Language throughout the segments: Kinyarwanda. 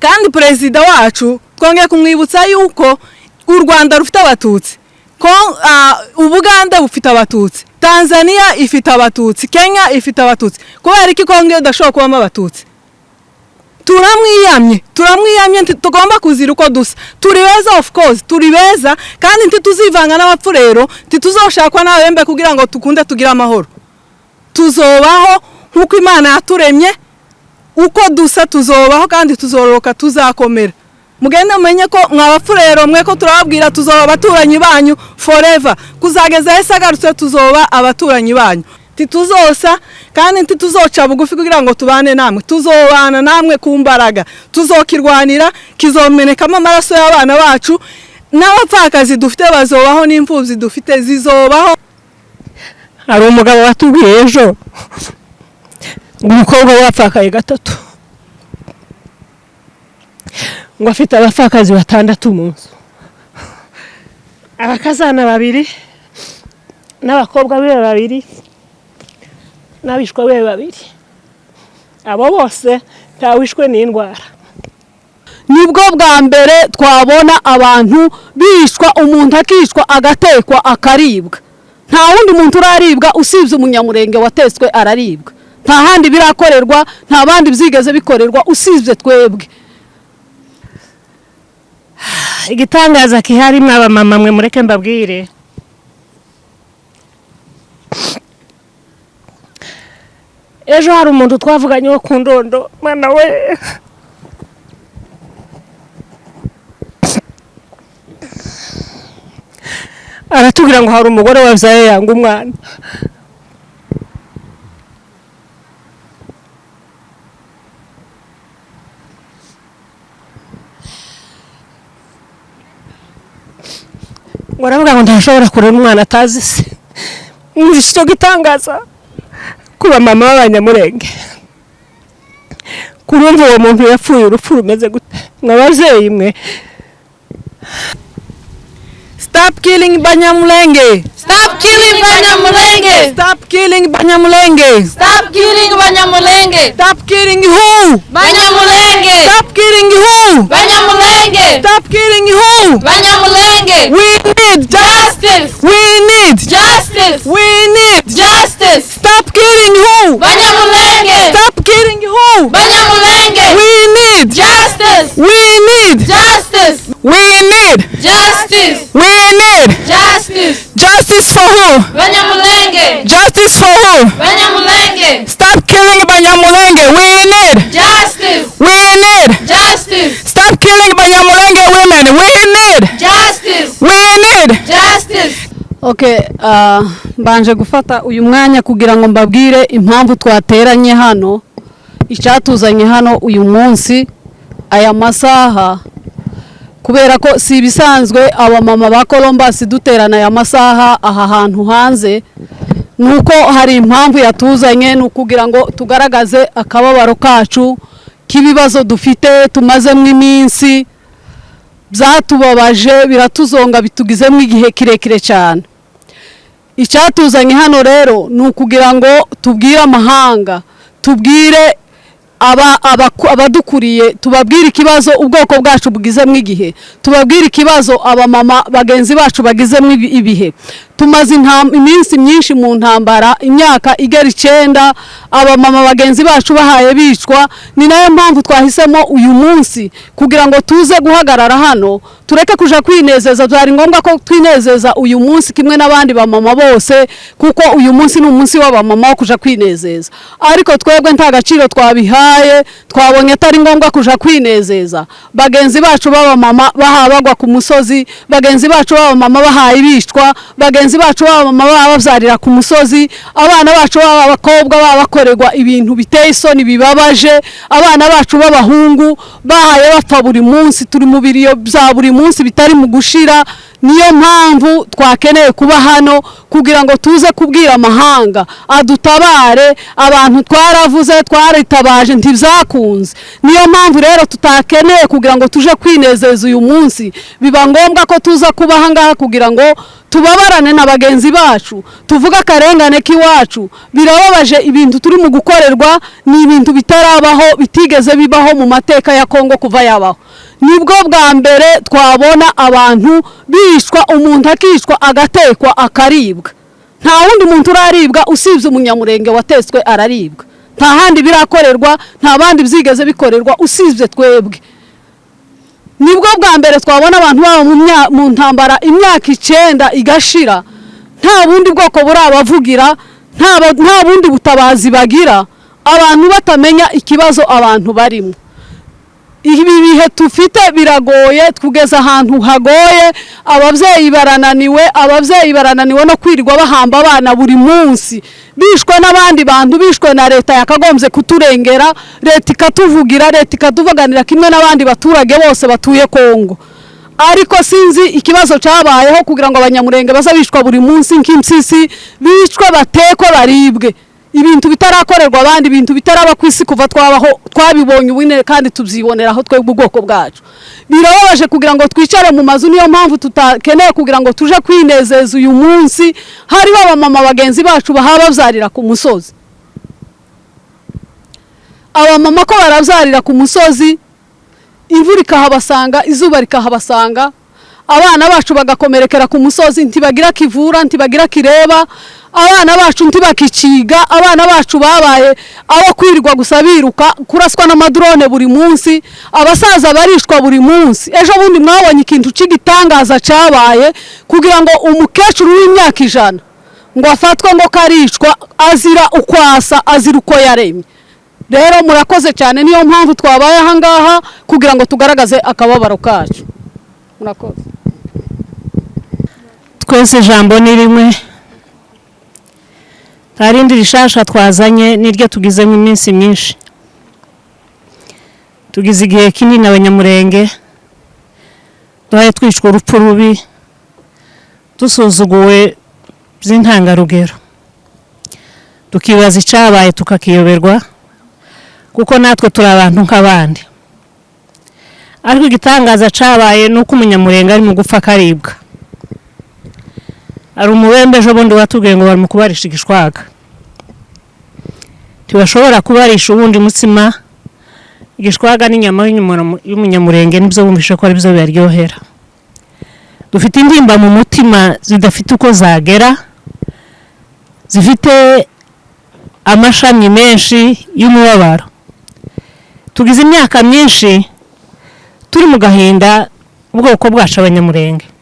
kandi perezida wacu twongeye kumwibutsa yuko u Rwanda rufite abatutsi, ko Ubuganda bufite abatutsi, Tanzania ifite abatutsi, Kenya ifite abatutsi, kubera iki Kongo idashobora kubamo abatutsi? turamwiyamye tugomba kuzira uko dusa. Turi beza, of course turi beza, kandi ntituzivanga n'abapfurero, ntituzoshakwa n'abembe kugira ngo tukunde tugira amahoro. Tuzobaho nkuko Imana yaturemye, uko dusa tuzobaho kandi tuzororoka, tuzakomera. Mugende mumenye ko mwabapfurero mwe ko turababwira tuzoba abaturanyi banyu forever, kuzageza Yesu agarutse tuzoba abaturanyi banyu. Tituzosa kandi ntituzoca bugufi kugira ngo tubane namwe, tuzobana namwe ku mbaraga, tuzokirwanira, kizomenekamo amaraso y'abana bacu, n'abapfakazi dufite bazobaho, n'imfubyi dufite zizobaho. Hari umugabo watubwiye ejo ngo umukobwa wapfakaye gatatu, ngo afite abapfakazi 6 mu nzu, abakazana 2 n'abakobwa be 2 n'abishwa be 2, abo bose tawishwe n'indwara. Nibwo bwa mbere twabona abantu bishwa, umuntu akishwa agatekwa akaribwa. Nta wundi muntu uraribwa usibye umunyamurenge wateswe araribwa, nta handi birakorerwa, nta bandi byigeze bikorerwa usibye twebwe. Igitangaza kihari mwa mama mwe mureke mbabwire, ejo hari umuntu twavuganye wo ku Ndondo, mwana we aratubwira ngo hari umugore wabyaye yanga umwana. Waravuga ngo ntashobora kurera umwana atazi se. Nicyo gitangaza kuba mama w'Abanyamulenge. Kurumva uwo muntu yapfuye urupfu rumeze gute? Mwabavyeyi mwe, Stop killing Banyamulenge! Stop killing Banyamulenge! Stop killing Banyamulenge! Stop killing Banyamulenge! Stop killing who? Banyamulenge! Stop killing who? Banyamulenge! Stop killing who? Banyamulenge! We need Justice! We need Justice! We need Justice! Stop killing who? Banyamulenge! Stop killing who? Banyamulenge! We need Justice! We need Justice! We need Justice! We need Justice! Justice for who? Banyamulenge! Justice for who? Banyamulenge! Stop killing Banyamulenge. We need Justice! We need Justice! Stop killing Banyamulenge women. We need Justice! We need Justice! Okay, mbanje gufata uyu mwanya kugira ngo mbabwire impamvu twateranye hano, icyatuzanye hano uyu munsi aya masaha, kubera ko si bisanzwe abamama ba Columbas duterana aya masaha aha hantu hanze, nuko hari impamvu yatuzanye, nukugira ngo tugaragaze akababaro kacu kibibazo dufite tumazemo iminsi, byatubabaje biratuzonga bitugizemo igihe kirekire cyane. Icyatuzanye hano rero nukugira ngo tubwire amahanga, tubwire abadukuriye, tubabwire ikibazo ubwoko bwacu bugizemo igihe, tubabwire ikibazo abamama bagenzi bacu bagizemo ibihe. Tumaze iminsi myinshi mu ntambara, imyaka igera 9 abamama bagenzi bacu bahaye bicwa. Ni nayo mpamvu twahisemo uyu munsi kugira ngo tuze guhagarara hano, tureke kuja kwinezeza. Byari ngombwa ko twinezeza uyu munsi kimwe n'abandi bamama bose, kuko uyu munsi ni umunsi w'abamama wo kuja kwinezeza, ariko twebwe nta gaciro twabihaye. Twabonye atari ngombwa kuja kwinezeza bagenzi bacu b'abamama bahabagwa ku musozi, bagenzi bacu b'abamama bahaye bicwa, bagenzi bacu b'abamama babavyarira ku musozi, abana bacu b'abakobwa babakorerwa ibintu biteye isoni bibabaje, abana bacu b'abahungu bahaye bapfa buri munsi. Turi mu biriyo bya buri munsi bitari mu gushira. Niyo mpamvu twakeneye kuba hano kugira ngo tuze kubwira amahanga adutabare. Abantu twaravuze, twaritabaje ntibyakunze, niyo mpamvu rero tutakeneye kugira ngo tuje kwinezeza uyu munsi. Biba ngombwa ko tuza kuba hangaha kugira ngo tubabarane na bagenzi bacu tuvuga akarengane k'iwacu. Birababaje ibintu turi mu gukorerwa, ni ibintu bitarabaho, bitigeze bibaho mu mateka ya Kongo kuva yabaho. Nibwo bwa mbere twabona abantu bishwa, umuntu akishwa agatekwa akaribwa. Nta wundi muntu uraribwa usibye Umunyamulenge wateswe araribwa. Nta handi birakorerwa, nta bandi byigeze bikorerwa usibye twebwe. Nibwo bwa mbere twabona abantu baba mu ntambara imyaka 9 igashira, nta bundi bwoko burabavugira, nta bundi butabazi bagira, abantu batamenya ikibazo abantu barimo. Ibi bihe tufite biragoye, tugeza ahantu hagoye, ababyeyi barananiwe no kwirirwa bahamba abana buri munsi, bishwe n'abandi bantu, bishwe na leta yakagombye kuturengera, leta ikatuvugira, leta ikatuvuganira kimwe n'abandi baturage bose batuye Kongo. Ariko sinzi ikibazo cyabayeho kugira ngo Abanyamulenge bazabishwa buri munsi nk'impyisi, bishwe batekwe baribwe. Ibintu bitarakorerwa abandi, ibintu bitaraba kwisi kuva twabaho, twabibonye ubune kandi tubyiboneraho twebwe ubwoko bwacu. Birababaje kugira ngo twicare mu mazu, niyo mpamvu tutakeneye kugira ngo tuje kwinezeza uyu munsi. Hariho abamama bagenzi bacu bahababyarira ku musozi, abamama ko barabyarira ku musozi, imvura ikahabasanga, izuba rikahabasanga, abana bacu bagakomerekera ku musozi, ntibagira kivura, ntibagira kireba, abana bacu ntibakiciga, abana bacu babaye abo kwirirwa gusa biruka, kuraswa n'amadrone buri munsi, abasaza barishwa buri munsi. Ejo bundi mwabonye ikintu cy'igitangaza cyabaye kugira ngo umukecuru w'imyaka 100 ngo afatwe ngo karishwa azira ukwasa, azira uko yaremye. Rero murakoze cyane, niyo mpamvu twabaye aha ngaha kugira ngo tugaragaze akababaro kacu. Murakoze. Twese jambo ni rimwe, tarindi rishasha twazanye niryo tugize mu minsi myinshi. Tugize igihe kinini Abanyamulenge duhaye twishwe urupfu rubi, dusuzuguwe by'intangarugero, tukibaza icabaye tukakiyoberwa, kuko natwe turi abantu nk'abandi. Ariko igitangaza cabaye nuko Umunyamulenge ari mu gupfa karibwa. Ari umubembe ejo bundi watubwiye ngo bari mu kubarisha igishwaga, tibashobora kubarisha ubundi mutsima. Igishwaga n'inyama y'Umunyamulenge nibyo bumvishe ko ari byo biryohera. Dufite indimba mu mutima zidafite uko zagera, zifite amashami menshi y'umubabaro. Tugize imyaka myinshi turi mu gahinda ubwoko bwacu Abanyamulenge.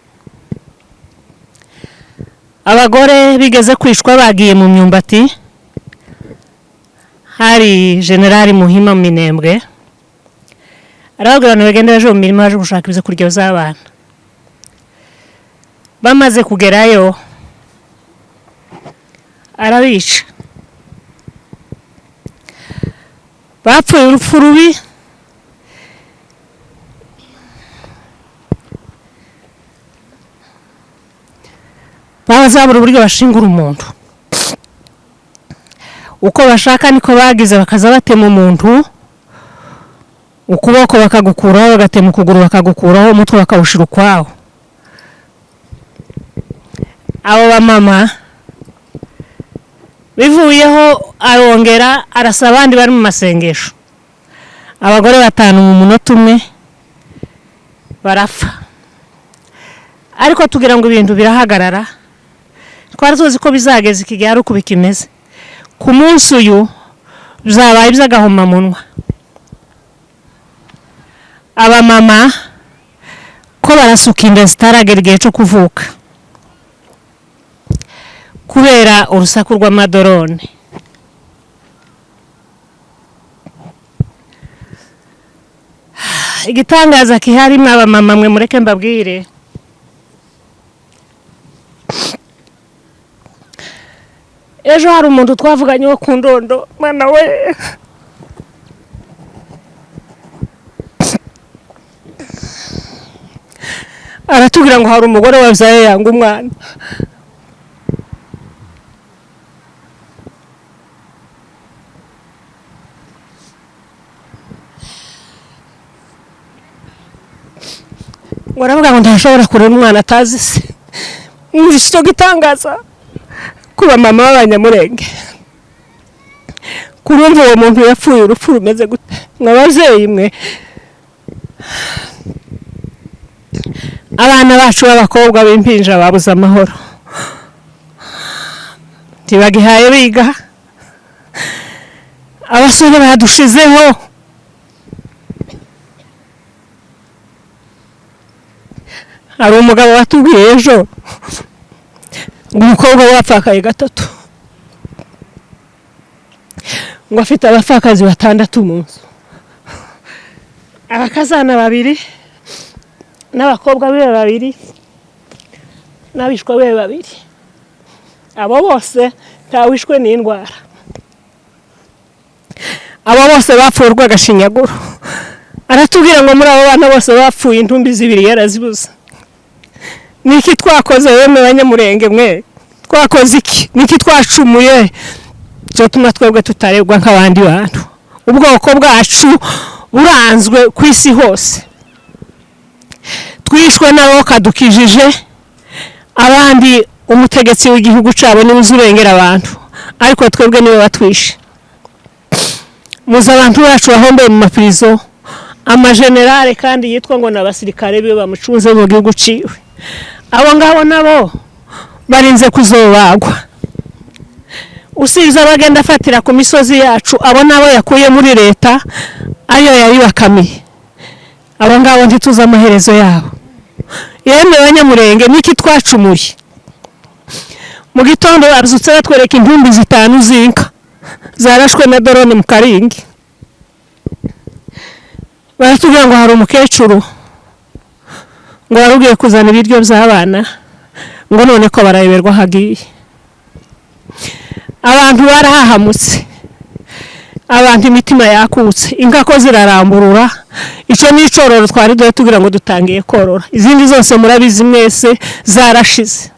Abagore bigeze kwishwa bagiye mu myumbati, hari General Muhima Minembwe arabagirana bagenda baje mu mirimo baje gushaka ibize kurya z'abana. Bamaze kugerayo arabica, bapfuye urupfu rubi. Bazabura uburyo bashingura umuntu, uko bashaka niko bagize, bakaza batema umuntu, ukuboko bakagukuraho, bagatema ukuguru bakagukuraho, umutwe bakawushira ukwaho. Abo bamama bivuyeho arongera arasaba abandi bari mu masengesho, abagore 5 mu munota umwe barapfa. Ariko tugira ngo ibintu birahagarara, twari tuzi ko bizageza ikigihe ari uko bikimeze. Ku munsi uyu byabaye by'agahoma munwa. Abamama ko barasuka inda zitaragera igihe cyo kuvuka kubera urusaku rw'amadorone. Igitangaza kihari abamama mwe mureke mbabwire, ejo hari umuntu twavuganye wo ku Ndondo, mwana we aratubwira ngo hari umugore wabyaye yanga umwana. Waravuga ngo ntashobora kurera umwana atazi se, Icyo gitangaza kuba mama w'Abanyamulenge kurumva uwo muntu yapfuye urupfu rumeze gute mwabavyeyi mwe abana bacu b'abakobwa b'impinja babuze amahoro tibagihaye biga abasore badushizeho hari umugabo watubwiye ejo umukobwa wapfakaye gatatu ngo afite abapfakazi 6 mu nzu abakazana 2 n'abakobwa be 2 n'abishwa be 2 abo bose ntawishwe n'indwara abo bose bapfurwa agashinyaguro aratubwira ngo muri abo bana bose bapfuye intumbi 2 yarazibuza niki twakoze yemwe Banyamulenge mwe twakoze iki niki twacumuye cyo tuma twebwe tutarebwa nk'abandi bantu ubwoko bwacu buranzwe ku isi hose twishwe nabo kadukijije abandi umutegetsi w'igihugu cabo n'uzurengera abantu ariko twebwe niwe batwishe muza abantu bacu bahombe mu mapirizo amagenerale kandi yitwa ngo n'abasirikare bibe bamucunze mu gihugu ciwe abo ngabo nabo barinze kuzobagwa usiza bagenda afatira ku misozi yacu abo nabo yakuye muri leta ayo yari bakamiye abo ngabo ntituza amaherezo yabo yemwe Banyamulenge niki twacumuye mu gitondo abyutse batwereka intumbi 5 zinka zarashwe na drone mu Karingi baratubwira ngo hari umukecuru ngo warugiye kuzana ibiryo by'abana ngo none ko barayeberwa hagiye abantu barahahamutse abantu imitima yakutse inka ko ziraramburura ico n'icororo twari doye tugira ngo dutangiye korora izindi zose murabizi mwese zarashize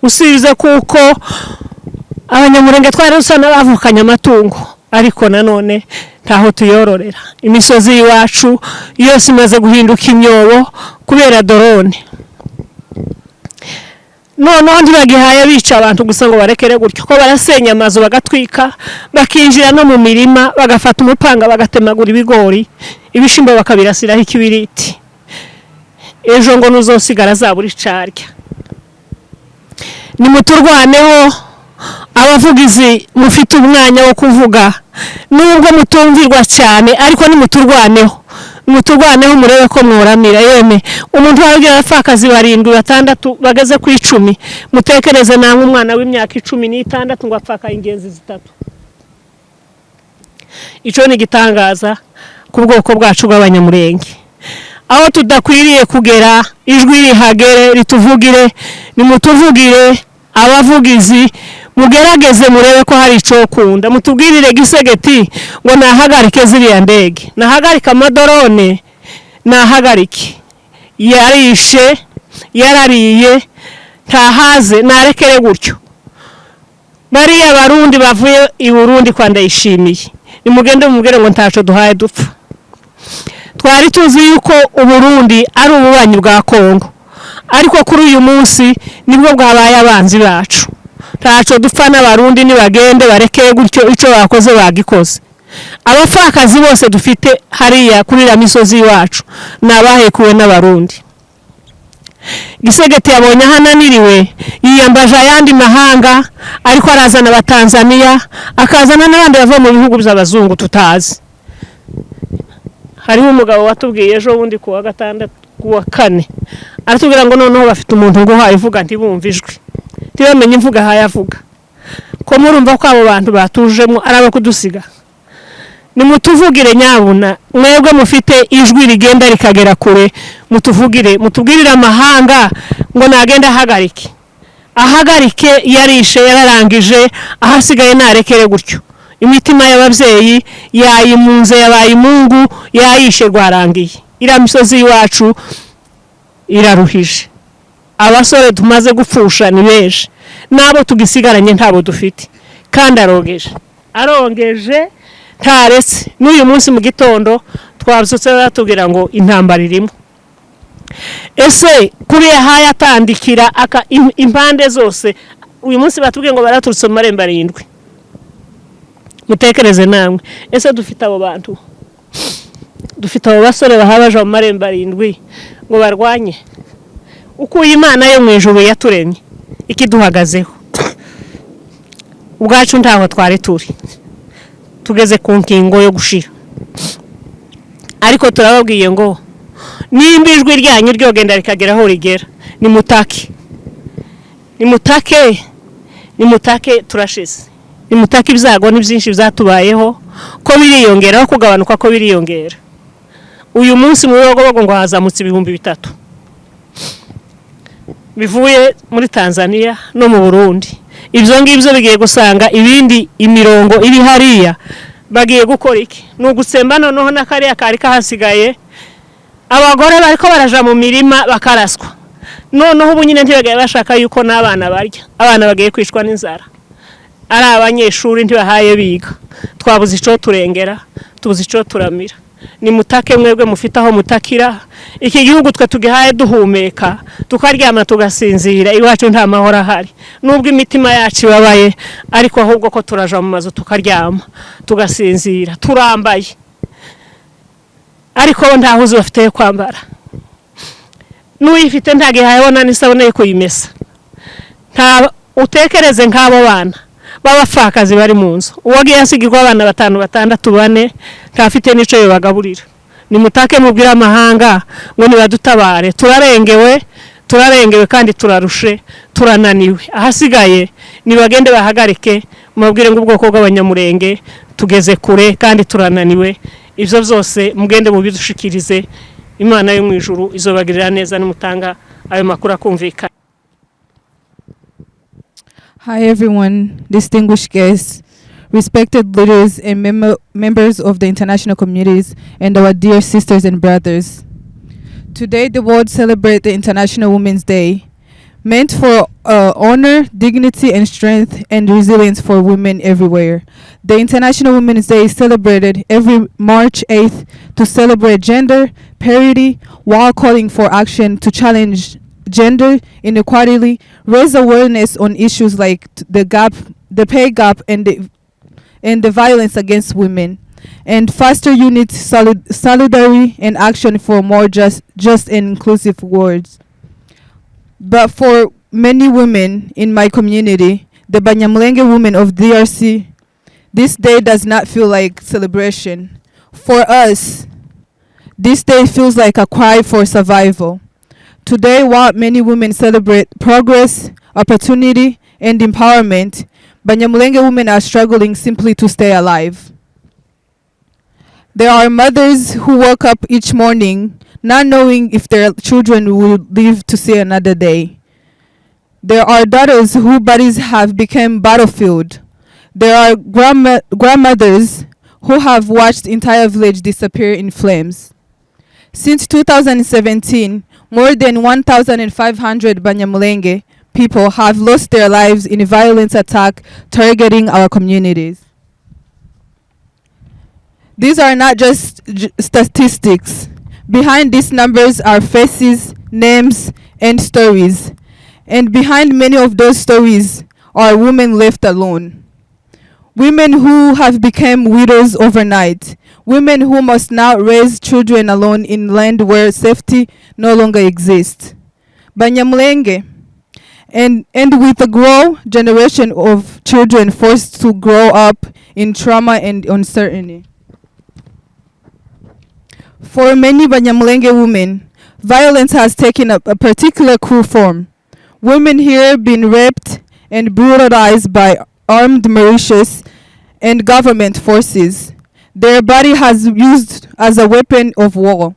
usize kuko Abanyamulenge twari rusana bavukanye amatungo ariko nanone ntaho tuyororera imisozi Iwacu yose imaze guhinduka imyobo kubera drone none ndibagihaye bica abantu gusa ngo barekere gutyo ko barasenya amazu bagatwika bakinjira no mu mirima bagafata umupanga bagatemagura ibigori ibishimbo bakabirasiraho ikibiriti ejo ngo nuzosigara zaburi carya nimuturwaneho abavugizi mufite umwanya wo kuvuga nubwo mutumvirwa cyane ariko nimuturwaneho murebe ko mworamira yeme umuntu wagira abapfakazi 7 bageze ku 10 mutekereze namwe umwana w'imyaka 16 ngo apfaka ingenzi 3 ico ni gitangaza ku bwoko bwacu bw'Abanyamulenge aho tudakwiriye kugera ijwi rihagere rituvugire nimutuvugire abavugizi mugerageze murebe ko hari ico kunda mutubwirire gisegeti ngo nahagarike ziriya ndege nahagarika amadorone nahagarike yarishe yarariye ntahaze narekere gutyo bariya barundi bavuye i Burundi kwa Ndayishimiye nimugende mubwire ngo ntaco duhaye dupfa twari tuzi yuko Uburundi ari ububanyi bwa Kongo ariko kuri uyu munsi nibwo bwabaye abanzi bacu taco dupfa n'abarundi nibagende barekeye gutyo ico bakoze bagikoze abapfakazi bose dufite hariya kuri la misozi Iwacu nabahekuwe n'abarundi gisegeti yabonye hananiriwe yiyambaje ayandi mahanga ariko arazana abatanzania akazana n'abandi bava mu bihugu by'abazungu tutazi hariho umugabo watubwiye ejo bundi ku wa 6 ku wa 4 aratubwira ngo noneho bafite umuntu ngo hayivuga ntibumvijwe tibamenye imvuga hayavuga ko murumva ko abo bantu batujemo araba kudusiga nimutuvugire nyabuna mwebwe mufite ijwi rigenda rikagera kure mutubwirire amahanga ngo nagenda ahagarike yarishe yararangije ahasigaye narekere gutyo imitima y'abavyeyi yayimunze yabaye imungu yayishe rwarangiye ira misozi Iwacu iraruhije abasore tumaze gupfusha ni benshi nabo tugisigaranye ntabo dufite kandi arongeje ntaretse n'uyu munsi mu gitondo twabyutse batubwira ngo intambara irimo ese kuriya hayatandikira impande zose uyu munsi batubwiye ngo baraturutse mu marembo 7 mutekereze namwe ese dufite abo bantu dufite abo basore bahabaje mu marembo 7 ngo barwanye uko Imana yo mu ijuru yaturemye ikiduhagazeho ubwacu ntaho twari turi tugeze ku nkingo yo gushira ariko turababwiye ngo nimba ijwi ryanyu ryogenda rikagera aho rigera nimutake turashize nimutake ibyago n'ibyinshi byatubayeho ko biriyongera kugabanuka ko biriyongera uyu munsi mu Rugobogo ngo hazamutse 3,000 bivuye muri Tanzania no mu Burundi ibyo ngibyo bigiye gusanga ibindi imirongo iri hariya bagiye gukora iki n'ugutsemba noneho n'akariya kari kahasigaye abagore bariko baraja mu mirima bakaraswa noneho ubu nyine ntibagaye bashaka yuko n'abana barya abana bagiye kwishwa n'inzara ari abanyeshuri ntibahaye biga twabuze ico turengera tubuze ico turamira ni mutake mwebwe mufite aho mutakira iki gihugu twe tugihaye duhumeka tukaryama tugasinzira iwacu nta mahoro ahari nubwo imitima yacu babaye ariko ahubwo ko turaja mu mazu tukaryama tugasinzira turambaye ariko ntahuze bafite kwambara n'uyifite ntagihayona n'isabone yo kuyimesa nta utekereze nk'abo bana babafakazi bari mu nzu uwagiye asigirwa abana 5 6 4 ntafite nico yobagaburira nimutake mubwira amahanga ngo nibadutabare turarengewe kandi turarushe turananiwe ahasigaye nibagende bahagarike mubwire ngo ubwoko bw'Abanyamulenge tugeze kure kandi turananiwe ivyo byose mugende mubidushikirize Imana yo mu ijuru izobagirira neza nimutanga ayo makuru akumvikana. Hi everyone, distinguished guests, respected leaders and members of the international communities, and our dear sisters and brothers. Today the world celebrates the International Women's Day, meant for honor, dignity and strength and resilience for women everywhere. The International Women's Day is celebrated every March 8th to celebrate gender parity while calling for action to challenge gender inequality, raise awareness on issues like the pay gap and the violence against women, and foster unity, solidarity and action for more just and inclusive words. But for many women in my community, the Banyamulenge women of DRC, this day does not feel like celebration. For us, this day feels like a cry for survival. Today, while many women celebrate progress, opportunity, and empowerment, Banyamulenge women are struggling simply to stay alive. There are mothers who wake up each morning not knowing if their children will live to see another day. There are daughters whose bodies have become battlefield. There are grandmothers who have watched entire village disappear in flames. Since 2017, more than 1,500 Banyamulenge people have lost their lives in a violent attack targeting our communities. These are not just statistics. Behind these numbers are faces, names, and stories. And behind many of those stories are women left alone. Women who have become widows overnight. Women who must now raise children alone in land where safety no longer exists. Banyamulenge. And with a growing generation of children forced to grow up in trauma and uncertainty. For many Banyamulenge women, violence has taken a particular cruel form. Women here been raped and brutalized by armed militias and government forces. Their body has used as a weapon of war.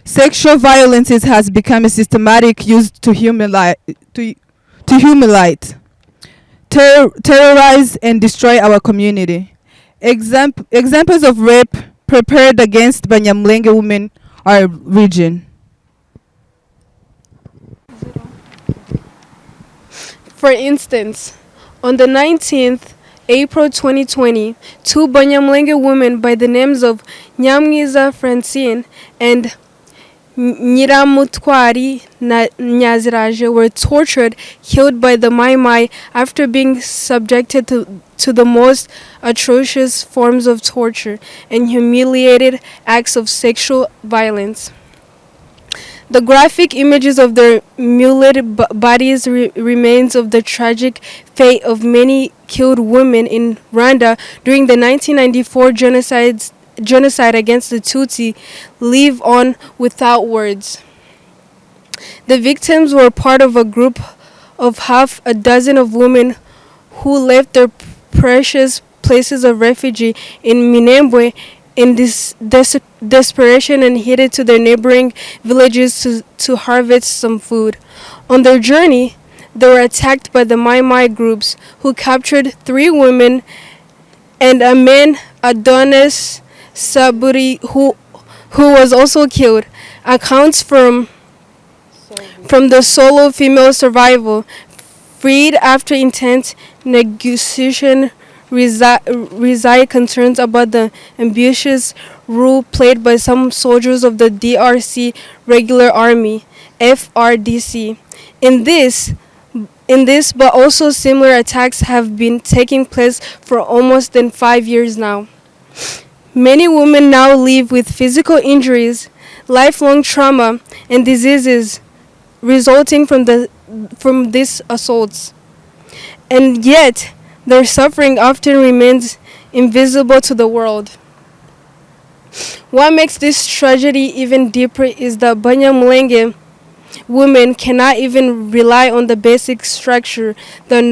Sexual violences has become a systematic used to humiliate, terrorize and destroy our community. Examples of rape prepared against Banyamulenge women are region. For instance, on the 19th April 2020, two Banyamulenge women by the names of Nyamwiza Francine and Nyiramutwari na Nyaziraje were tortured, killed by the Mai Mai after being subjected to the most atrocious forms of torture and humiliated acts of sexual violence. The graphic images of their mutilated bodies remains of the tragic fate of many killed women in Rwanda during the 1994 genocide against the Tutsi live on without words. The victims were part of a group of half a dozen of women who left their precious places of refuge in Minembwe in this desperation and headed to their neighboring villages to harvest some food. On their journey, they were attacked by the Mai Mai groups, who captured 3 women and a man, Adonis Saburi, who was also killed. Accounts from the solo female survival, freed after intense negotiation, reside concerns about the ambitious role played by some soldiers of the DRC Regular Army, FRDC. In this, but also similar attacks have been taking place for almost 5 years now. Many women now live with physical injuries, lifelong trauma, and diseases resulting from these assaults. And yet, their suffering often remains invisible to the world. What makes this tragedy even deeper is that Banyamulenge women cannot even rely on the basic structure that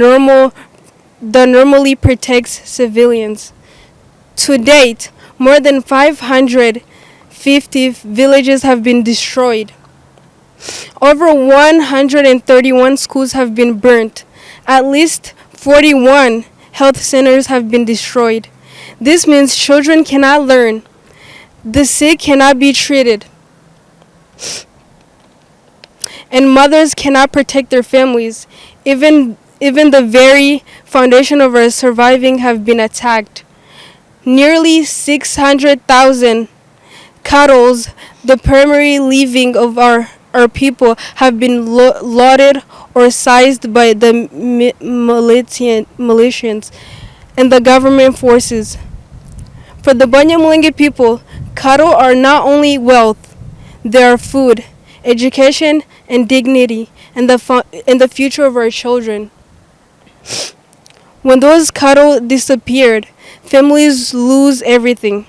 normally protects civilians. To date, more than 550 villages have been destroyed. Over 131 schools have been burnt. At least 41 health centers have been destroyed. This means children cannot learn. The sick cannot be treated. And mothers cannot protect their families. Even the very foundation of our surviving have been attacked. Nearly 600,000 cattle, the primary living of our people, have been looted or seized by the militias and the government forces. For the Banyamulenge people, cattle are not only wealth, they are food, education, and dignity, and the future of our children. When those cattle disappeared, families lose everything.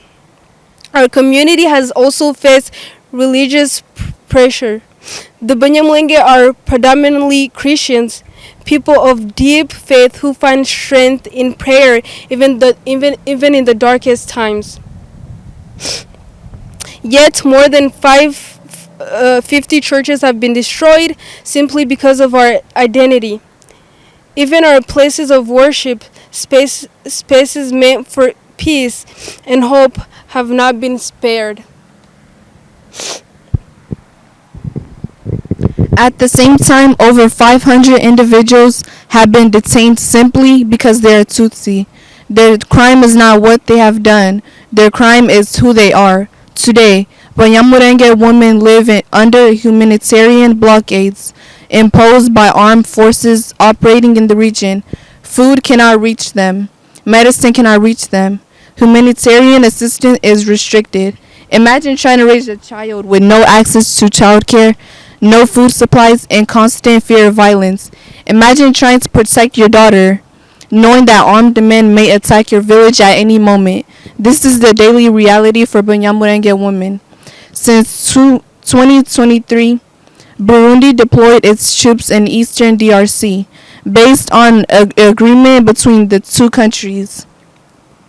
Our community has also faced religious pressure. The Banyamulenge are predominantly Christians, people of deep faith who find strength in prayer even in the darkest times. Yet more than 50 churches have been destroyed simply because of our identity. Even our places of worship, spaces meant for peace and hope, have not been spared. At the same time, over 500 individuals have been detained simply because they are Tutsi. Their crime is not what they have done. Their crime is who they are. Today, Banyamulenge women live under humanitarian blockades imposed by armed forces operating in the region. Food cannot reach them. Medicine cannot reach them. Humanitarian assistance is restricted. Imagine trying to raise a child with no access to childcare, no food supplies, and constant fear of violence. Imagine trying to protect your daughter, knowing that armed men may attack your village at any moment. This is the daily reality for Banyamulenge women. Since 2023, Burundi deployed its troops in eastern DRC, based on an agreement between the two countries.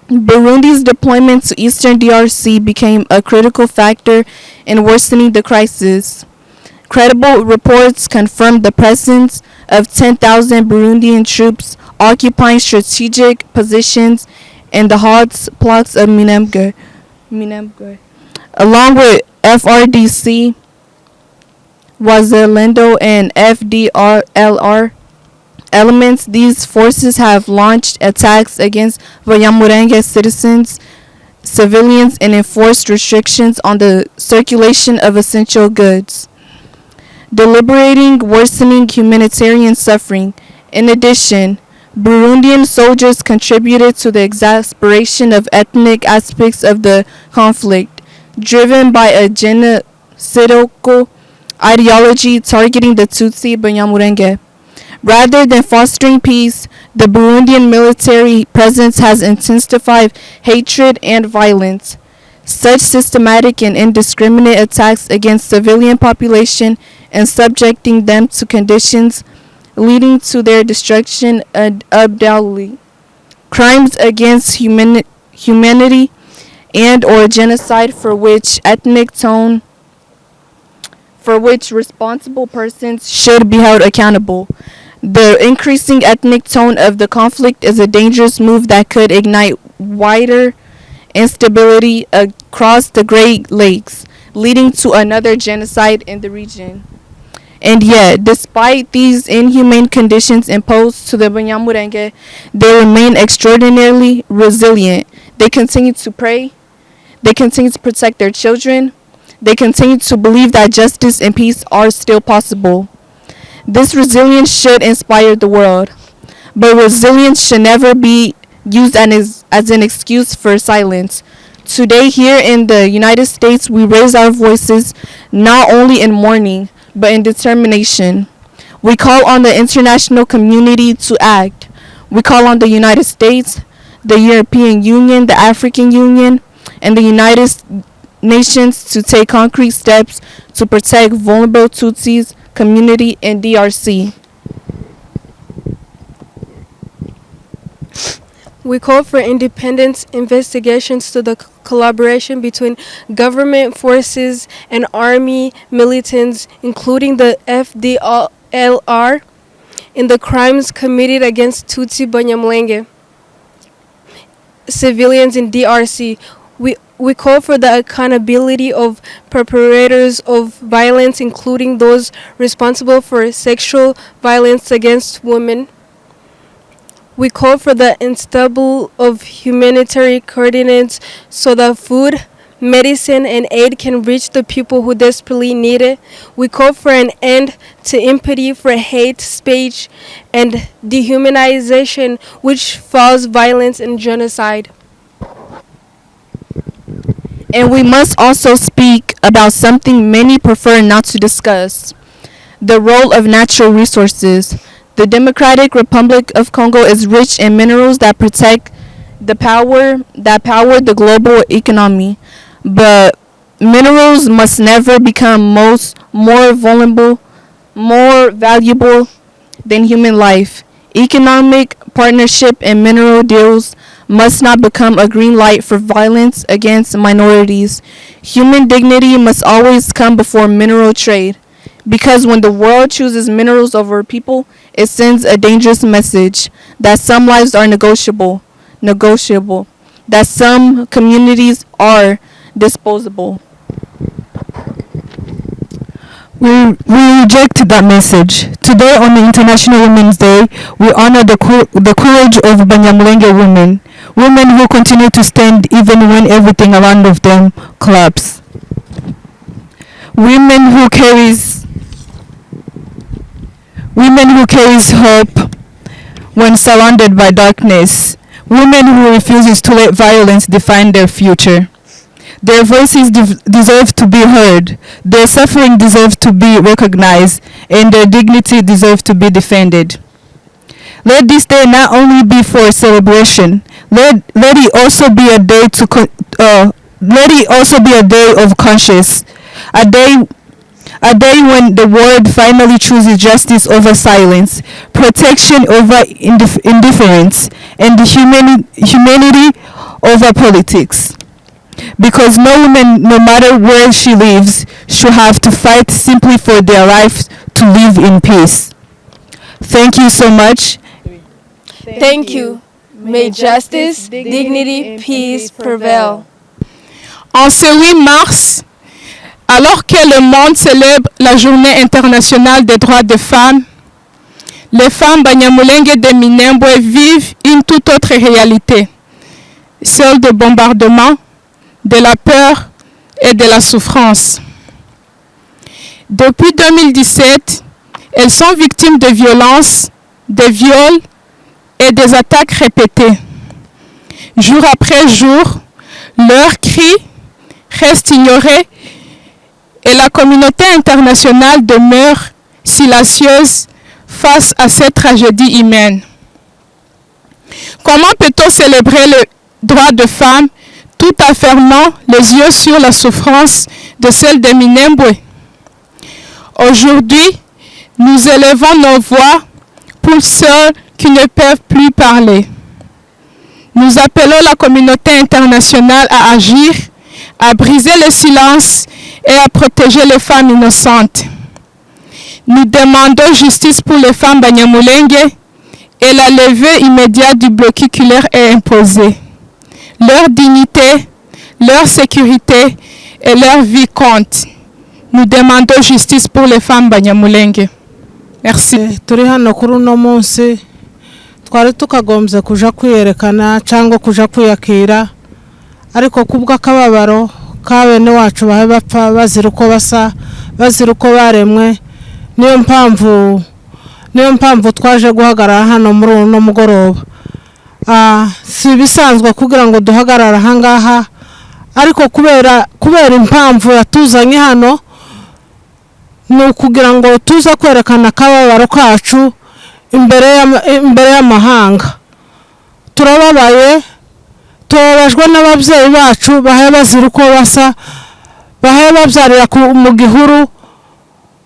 Burundi's deployment to eastern DRC became a critical factor in worsening the crisis. Credible reports confirmed the presence of 10,000 Burundian troops occupying strategic positions in the hot plots of Minembwe. Along with FRDC, Wazalendo, and FDLR elements, these forces have launched attacks against Banyamulenge citizens civilians and enforced restrictions on the circulation of essential goods, deliberating worsening humanitarian suffering. In addition, Burundian soldiers contributed to the exasperation of ethnic aspects of the conflict, driven by a genocidal ideology targeting the Tutsi Banyamulenge. Rather than fostering peace, the Burundian military presence has intensified hatred and violence. Such systematic and indiscriminate attacks against civilian population and subjecting them to conditions leading to their destruction undoubtedly crimes against humanity and or genocide for which responsible persons should be held accountable. The increasing ethnic tone of the conflict is a dangerous move that could ignite wider instability across the Great Lakes, leading to another genocide in the region. And yet, despite these inhumane conditions imposed to the Banyamulenge, they remain extraordinarily resilient. They continue to pray. They continue to protect their children. They continue to believe that justice and peace are still possible. This resilience should inspire the world. But resilience should never be used as an excuse for silence. Today, here in the United States, we raise our voices not only in mourning, but in determination. We call on the international community to act. We call on the United States, the European Union, the African Union, and the United Nations to take concrete steps to protect vulnerable Tutsis community in DRC. We call for independent investigations to the collaboration between government forces and army militants, including the FDLR, in the crimes committed against Tutsi Banyamulenge civilians in DRC. We call for the accountability of perpetrators of violence, including those responsible for sexual violence against women. We call for the instable of humanitarian coordinates so that food, medicine, and aid can reach the people who desperately need it. We call for an end to impunity for hate speech and dehumanization, which fuels violence and genocide. And we must also speak about something many prefer not to discuss: the role of natural resources. The Democratic Republic of Congo is rich in minerals that power the global economy, but minerals must never become more valuable than human life. Economic partnership and mineral deals must not become a green light for violence against minorities. Human dignity must always come before mineral trade, because when the world chooses minerals over people, it sends a dangerous message that some lives are negotiable, that some communities are disposable. We reject that message. Today, on the International Women's Day, we honor the courage of Banyamulenge women who continue to stand even when everything around of them collapses. Women who carries hope when surrounded by darkness. Women who refuses to let violence define their future. Their voices deserve to be heard. Their suffering deserves to be recognized, and their dignity deserves to be defended. Let this day not only be for celebration. Let it also be a day of conscience. A day when the world finally chooses justice over silence, protection over indifference, and humanity over politics. Because no woman, no matter where she lives, should have to fight simply for their life to live in peace. Thank you so much. Thank you. May justice, dignity, peace prevail. En ce 8 mars, alors que le monde célèbre la Journée internationale des droits des femmes, les femmes Banyamulenge de Minembwe vivent une toute autre réalité, celle de bombardements, de la peur et de la souffrance. Depuis 2017, elles sont victimes de violences, de viols et des attaques répétées. Jour après jour, leurs cris restent ignorés et la communauté internationale demeure silencieuse face à cette tragédie humaine. Comment peut-on célébrer les droits de femmes tout en fermant les yeux sur la souffrance de celles de Minembwe? Aujourd'hui, nous élevons nos voix pour ceux qui ne peuvent plus parler. Nous appelons la communauté internationale à agir, à briser le silence et à protéger les femmes innocentes. Nous demandons justice pour les femmes Banyamulenge et la levée immédiate du blocus qui leur est imposé. Leur dignité, leur sécurité et leur vie comptent. Nous demandons justice pour les femmes Banyamulenge. Merci. Turi hano kuri uno munsi twari tukagombye kuja kwiyerekana cyangwa kuja kwiyakira ariko kubwa kababaro kabene wacu bahe bapfa bazira uko basa bazira uko baremwe niyo mpamvu twaje guhagarara hano muri uno mugoroba. Si bisanzwe kugira ngo duhagarara hangaha ariko kubera impamvu yatuzanye hano ni ukugira ngo tuza kwerekana akababaro kacu imbere y'amahanga. Turababaye, tubabajwe n'ababyeyi bacu bahaye bazira uko basa, bahaye babyarira mu gihuru,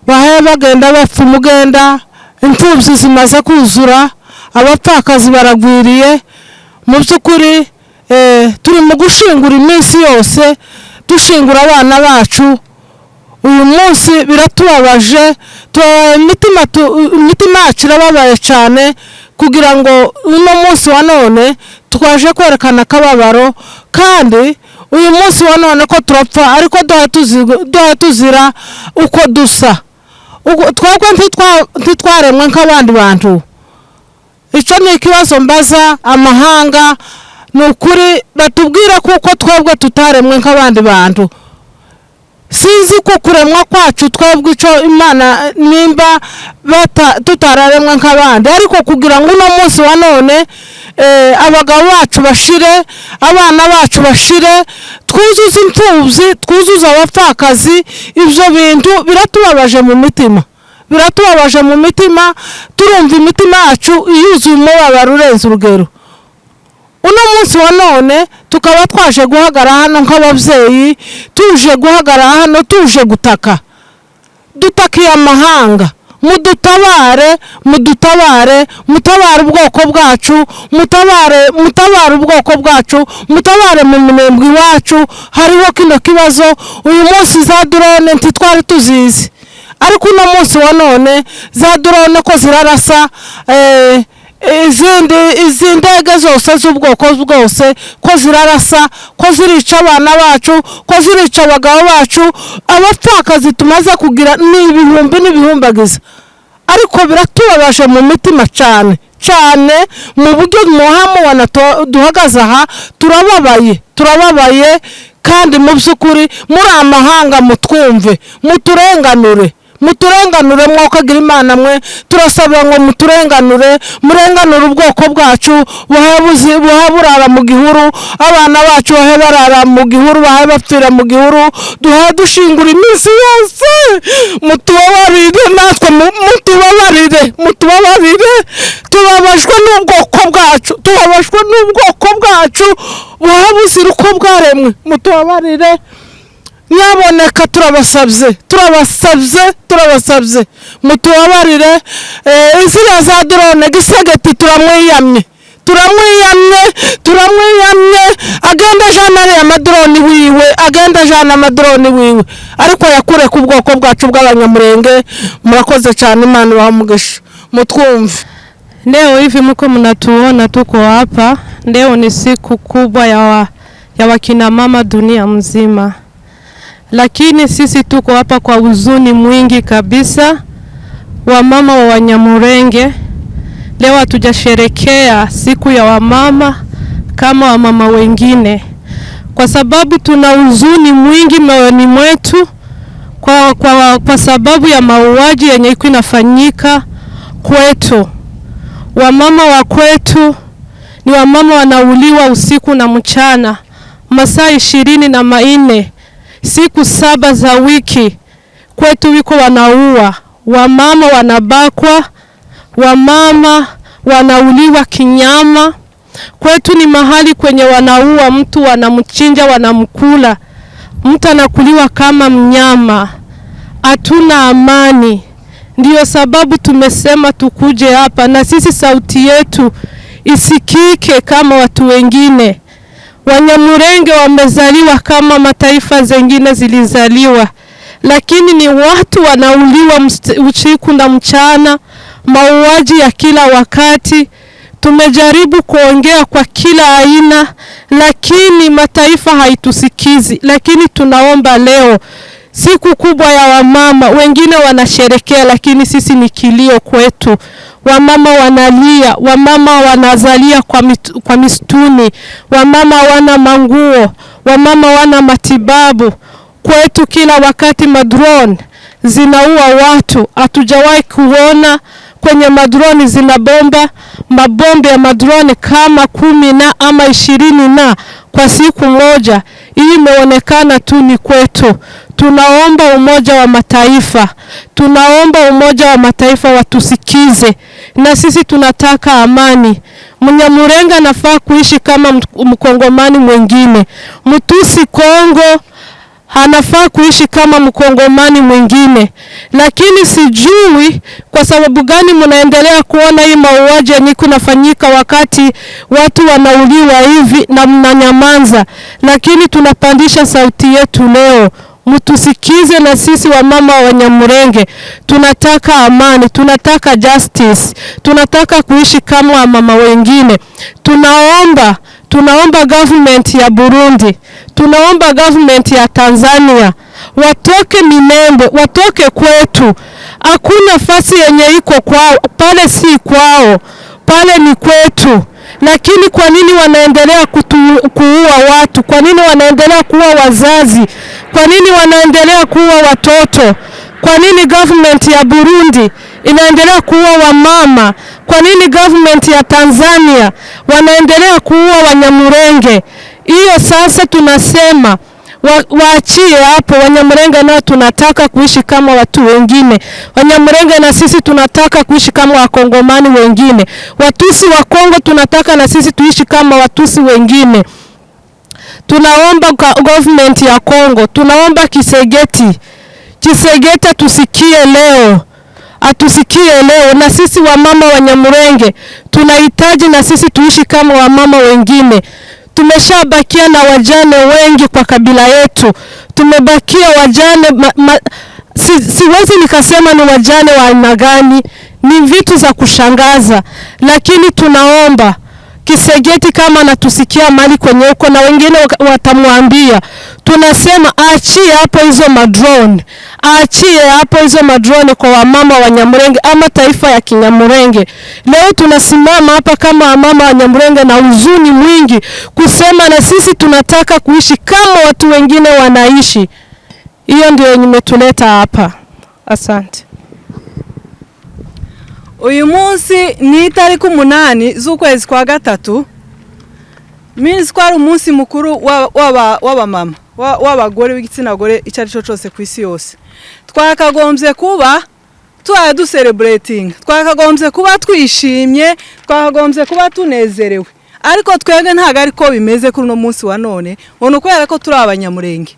bahaye bagenda bapfa umugenda, imfubyi zimaze kuzura, abapfakazi baragwiriye. Mu by'ukuri turi mu gushingura iminsi yose dushingura abana bacu. Uyu munsi biratubabaje, imitima yacu irababaye cyane kugira ngo uno munsi wa none twaje kwerekana akababaro, kandi uyu munsi wa none ko turapfa ariko duha tuzira uko dusa. Twebwe ntitwaremwe nk'abandi bantu. Icyo ni ikibazo mbaza amahanga, ni ukuri batubwira kuko twebwe tutaremwe nk'abandi bantu. Sinzi ko kuremwa kwacu twebwe icyo Imana nimba tutararemwe nk'abandi, ariko kugira ngo uno munsi wa none abagabo bacu bashire, abana bacu bashire, twuzuze imfubyi, twuzuze abapfakazi, ibyo bintu biratubabaje mu mitima. Biratubabaje mu mitima, turumva imitima yacu yuzuye umubabaro urenze urugero. Uno munsi wa none tukaba twaje guhagarara hano nk'ababyeyi, tuje guhagarara hano tuje gutaka. Dutakiye amahanga, mudutabare ubwoko bwacu, mutabare ubwoko bwacu, mutabare mu Minembwe iwacu. Hariho kino kibazo uyu munsi za drone ntitwari tuzizi, ariko uno munsi wa none za drone ko zirarasa izi ndege zose z'ubwoko bwose ko zirarasa, ko zirica abana bacu, ko zirica abagabo bacu. Abapfakazi tumaze kugira ni ibihumbi n'ibihumbagiza, ariko biratubabaje mu mitima cyane mu buryo muhamu duhagaze aha. Turababaye kandi mu by'ukuri muri amahanga mutwumve, muturenganure mwokagira Imana mwe. Turasaba ngo murenganure ubwoko bwacu, buhe burara mu gihuru, abana bacu bahe barara mu gihuru, bahe bapfira mu gihuru, duhe dushingura iminsi yose. Mutubabarire natwe, mutubabarire. Tubabajwe n'ubwoko bwacu buhe buzira uko bwaremwe. Mutubabarire nyaboneka, turabasabye mutubabarire. Izira za drone gisagati turamwiyamye. Agenda jana amadrone wiwe, ariko yakure ku bwoko bwacu bw'Abanyamulenge. Murakoze cyane, Imana ibahamugisha. Mutwumve. Leo hivi mko mnatuona tuko hapa, leo ni siku kubwa ya wakina mama dunia mzima. Lakini sisi tuko hapa kwa huzuni mwingi kabisa. Wamama wa Banyamulenge leo hatujasherekea siku ya wamama kama wamama wengine, kwa sababu tuna huzuni mwingi moyoni mwetu kwa sababu ya mauaji yenye iko inafanyika kwetu. Wamama wa kwetu ni wamama wanauliwa usiku na mchana, masaa 24 siku 7 za wiki. Kwetu wiko wanaua, wamama wanabakwa, wamama wanauliwa kinyama. Kwetu ni mahali kwenye wanaua mtu, wanamchinja, wanamkula, mtu anakuliwa kama mnyama. Hatuna amani. Ndiyo sababu tumesema tukuje hapa na sisi sauti yetu isikike kama watu wengine. Wanyamulenge wamezaliwa kama mataifa zengine zilizaliwa, lakini ni watu wanauliwa usiku na mchana, mauaji ya kila wakati. Tumejaribu kuongea kwa kila aina, lakini mataifa haitusikizi. Lakini tunaomba leo, siku kubwa ya wamama, wengine wanasherekea, lakini sisi ni kilio kwetu. Wamama wanalia, wamama wanazalia kwa mistuni, wamama wana manguo, wamama wana matibabu. Kwetu kila wakati madrone zinaua watu. Hatujawahi kuona kwenye madrone zinabomba, mabombe ya madrone kama 10 na ama 20 na kwa siku moja. Hii imeonekana tu ni kwetu. Tunaomba Umoja wa Mataifa, tunaomba Umoja wa Mataifa watusikize, na sisi tunataka amani. Mnyamulenge anafaa kuishi kama mkongomani mwingine. Mtusi Kongo anafaa kuishi kama mkongomani mwingine. Lakini sijui kwa sababu gani mnaendelea kuona hii mauaji yenye kunafanyika wakati watu wanauliwa hivi na mnanyamaza. Lakini tunapandisha sauti yetu leo. Mtusikize na sisi wamama wa Banyamulenge. Tunataka amani, tunataka justice, tunataka kuishi kama wamama wengine. Tunaomba government ya Burundi, tunaomba government ya Tanzania watoke Minembwe, watoke kwetu. Hakuna nafasi yenye iko kwao, pale si kwao, pale ni kwetu. Lakini kwa nini wanaendelea kuua watu? Kwa nini wanaendelea kuua wazazi? Kwa nini wanaendelea kuua watoto? Kwa nini government ya Burundi inaendelea kuua wamama? Kwa nini government ya Tanzania wanaendelea kuua Banyamulenge? Hiyo sasa tunasema waachie hapo. Banyamulenge nao tunataka kuishi kama watu wengine. Banyamulenge na sisi tunataka kuishi kama wakongomani wengine. Watusi wa Kongo tunataka na sisi tuishi kama watusi wengine. Tunaomba government ya Kongo, tunaomba Kisegeti tusikie leo. Atusikie leo, na sisi wamama wa Banyamulenge tunahitaji na sisi tuishi kama wamama wengine. Tumeshabakia na wajane wengi kwa kabila yetu. Tumebakia wajane siwezi nikasema ni wajane wa aina gani, ni vitu za kushangaza. Lakini tunaomba Kisegeti kama natusikia mali kwenye huko na wengine watamwambia, tunasema aachie hapo hizo madrone, aachie hapo hizo madrone kwa wamama wa Banyamulenge ama taifa ya Kinyamulenge. Leo tunasimama hapa kama wamama wa Banyamulenge na huzuni mwingi kusema na sisi tunataka kuishi kama watu wengine wanaishi. Hiyo ndio nimetuleta hapa. Asante. Uyu munsi ni tariki 8 z'ukwezi kwa gatatu. Minsi kwa umunsi mukuru w'abamama, w'abagore w'igitsina gore icari cyo cyose ku isi yose. Twakagombye kuba du celebrating, twakagombye kuba twishimye, twakagombye kuba tunezerewe. Ariko twebwe ntago ariko bimeze kuri no munsi wa none. Ono kwera ko turi Abanyamulenge.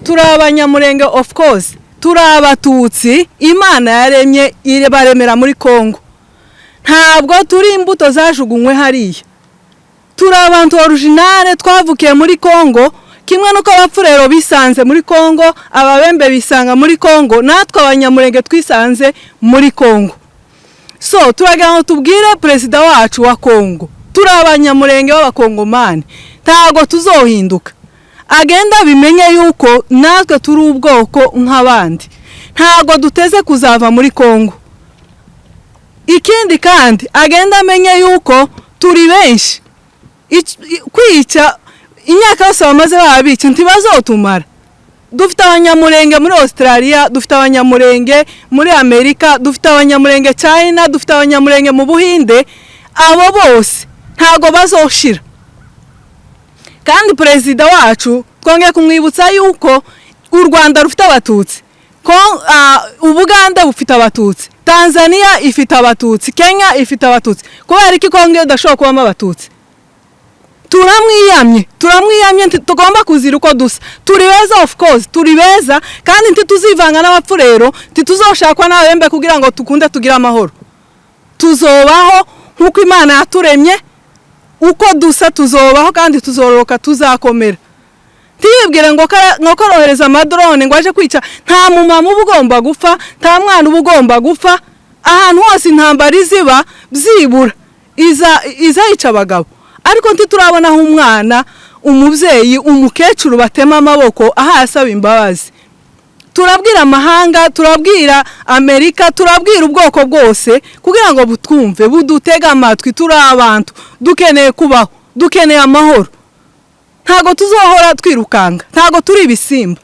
Turi Abanyamulenge of course. Turi Abatutsi Imana yaremye baremera muri Kongo. Ntabwo turi imbuto zajugunywe hariya. Turi abantu originale twavukiye muri Kongo, kimwe nuko abapfurero bisanze muri Kongo, ababembe bisanga muri Kongo, natwe Abanyamulenge twisanze muri Kongo. So turagira ngo tubwire president wacu wa Kongo, turi Abanyamulenge b'abakongomani, ntago tuzohinduka. Agenda bimenye yuko natwe turi ubwoko nk'abandi, ntago duteze kuzava muri Kongo. Ikindi kandi agenda amenye yuko turi benshi, kwica imyaka yose bamaze babica ntibazotumara. Dufite Abanyamulenge muri Australia, dufite Abanyamulenge muri Amerika, dufite Abanyamulenge China, dufite Abanyamulenge mu Buhinde. Abo bose ntago bazoshira. Kandi perezida wacu twongeye kumwibutsa yuko u Rwanda rufite abatutsi, ko Ubuganda bufite abatutsi, Tanzania ifite abatutsi, Kenya ifite abatutsi. Kubera iki Kongo udashobora kubamo abatutsi? Turamwiyamye tugomba kuzira uko dusa. Turi beza of course, turi beza kandi ntituzivanga n'abapfu rero, ntituzoshakwa n'abembe kugira ngo tukunde tugira amahoro. Tuzobaho nkuko Imana yaturemye, uko dusa tuzobaho kandi tuzororoka, tuzakomera. Tibibwire ngo korohereza amadrone ngo aje kwica, nta mumama ubugomba gupfa, nta mwana ubugomba gupfa. Ahantu hose intambara iziba byibura iza yica abagabo. Ariko ntiturabona aho umwana, umubyeyi, umukecuru batema amaboko ahasaba imbabazi. Turabwira amahanga, turabwira Amerika, turabwira ubwoko bwose kugira ngo butwumve, budutega amatwi. Turi abantu dukeneye kubaho, dukeneye amahoro. Ntago tuzohora twirukanga, ntago turi ibisimba,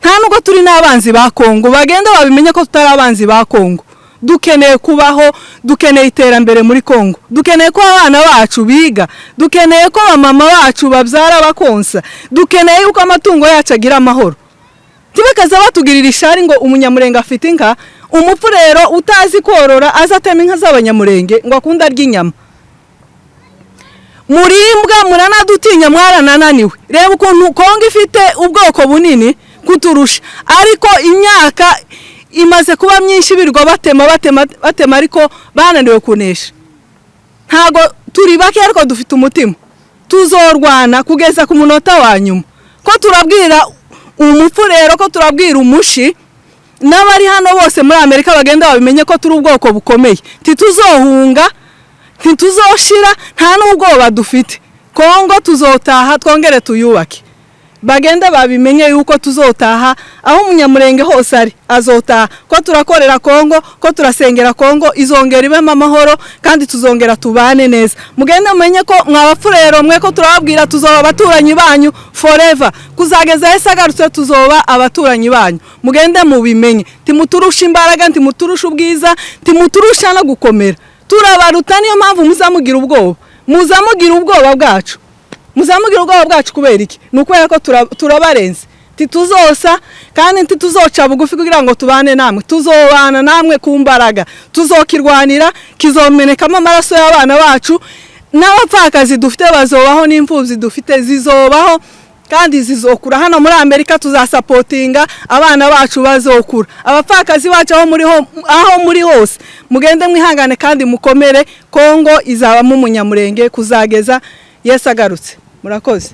nta nubwo turi n'abanzi ba Kongo. Bagenda babimenye ko tutari abanzi ba Kongo. Dukeneye kubaho, dukeneye iterambere muri Kongo, dukeneye ko abana bacu biga, dukeneye ko mama bacu babyara bakonsa, dukeneye uko amatungo yacu agira amahoro. Tibakaza batugirira ishari ngo Umunyamulenge afite inka, umupfu rero utazi korora azatema inka z'Abanyamulenge ngo akunda arya inyama. Murimbwa muranadutinya, mwaranananiwe. Reba ukuntu Kongo ifite ubwoko bunini kuturusha, ariko imyaka imaze kuba myinshi birirwa batema ariko bananiwe kunesha. Ntago turi bake ariko dufite umutima, tuzorwana kugeza ku munota wa nyuma. Ko turabwira umupfu rero, ko turabwira umushi, n'abari hano bose muri Amerika bagenda babimenye ko turi ubwoko bukomeye. Ntituzohunga, ntituzoshira, nta n'ubwoba dufite. Kongo tuzotaha twongere tuyubake. Bagenda babimenye yuko tuzotaha, aho Umunyamulenge hose ari azotaha, ko turakorera Kongo, ko turasengera Kongo izongera ibemo amahoro kandi tuzongera tubane neza. Mugende mumenye ko mwabapfu rero mwe ko turababwira tuzoba abaturanyi banyu forever, kuzageza Yesagarutse tuzoba abaturanyi banyu. Mugende mubimenye, timuturusha imbaraga, timuturusha ubwiza, timuturusha no gukomera. Turabaruta, niyo mpamvu muzamugira ubwoba, muzamugira ubwoba bwacu. Muzamugira ubwoba bwacu kubera iki? Nukubera ko turabarenze. Tituzosa kandi ntituzoca bugufi kugira ngo tubane namwe. Tuzobana namwe ku mbaraga, tuzokirwanira, kizomenekamo amaraso y'abana bacu. N'abapfakazi dufite bazobaho, n'imfubyi dufite zizobaho kandi zizokura. Hano muri Amerika tuzasapotinga abana bacu bazokura. Abapfakazi bacu aho muri hose mugende mwihangane kandi mukomere. Kongo izabamo Umunyamulenge kuzageza Yesagarutse. Murakoze.